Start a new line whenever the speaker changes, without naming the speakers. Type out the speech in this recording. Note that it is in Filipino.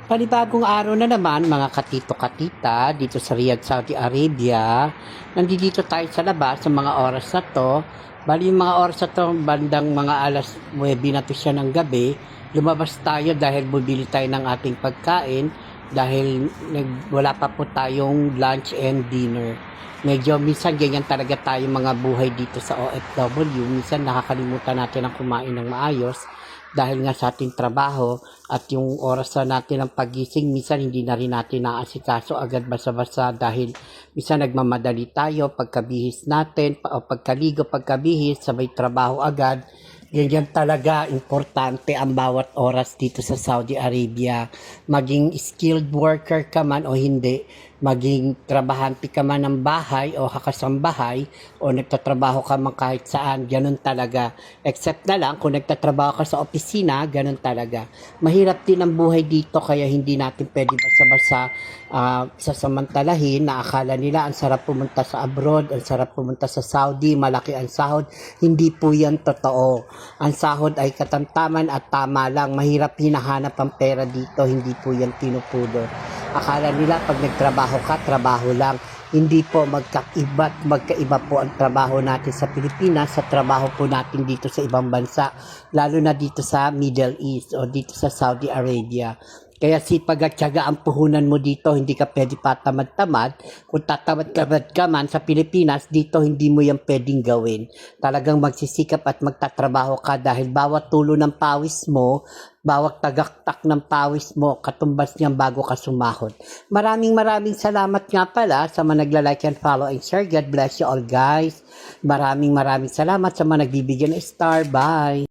Panibagong araw na naman mga katito-katita dito sa Riyadh, Saudi Arabia. Nandito tayo sa labas sa mga oras na to. Bali yung mga oras na to, bandang mga alas 9 na to siya ng gabi. Lumabas tayo dahil bumili tayo ng ating pagkain dahil wala pa po tayong lunch and dinner. Medyo minsan ganyan talaga tayo mga buhay dito sa OFW. Minsan nakakalimutan natin ang kumain ng maayos dahil nga sa ating trabaho at yung oras na natin ng pagising, minsan hindi na rin natin naasikaso agad basa-basa dahil minsan nagmamadali tayo pagkabihis natin o pagkaligo, pagkabihis, sabay trabaho agad. Ganyan talaga importante ang bawat oras dito sa Saudi Arabia. Maging skilled worker ka man o hindi, maging trabahante ka man ng bahay o hakasambahay o nagtatrabaho ka man kahit saan, ganun talaga. Except na lang kung nagtatrabaho ka sa opisina, ganun talaga. Mahirap din ang buhay dito kaya hindi natin pwede basta-basta sasamantalahin na akala nila ang sarap pumunta sa abroad, ang sarap pumunta sa Saudi, malaki ang sahod. Hindi po yan totoo. Ang sahod ay katamtaman at tama lang. Mahirap hinahanap ang pera dito, hindi po yan pinupulot. Akala nila pag nagtrabaho ka, trabaho lang. Hindi po, magkaiba po ang trabaho natin sa Pilipinas sa trabaho po natin dito sa ibang bansa, lalo na dito sa Middle East o dito sa Saudi Arabia. Kaya sipag at tiyaga ang puhunan mo dito, hindi ka pwede patamad-tamad. Kung tatamad-tamad ka man sa Pilipinas, dito hindi mo yan pwedeng gawin. Talagang magsisikap at magtatrabaho ka dahil bawat tulo ng pawis mo, bawat tagaktak ng pawis mo, katumbas niyan bago ka sumahod. Maraming salamat nga pala sa mga nagla-like and follow and share. God bless you all guys. Maraming salamat sa mga nagbibigyan ng star. Bye!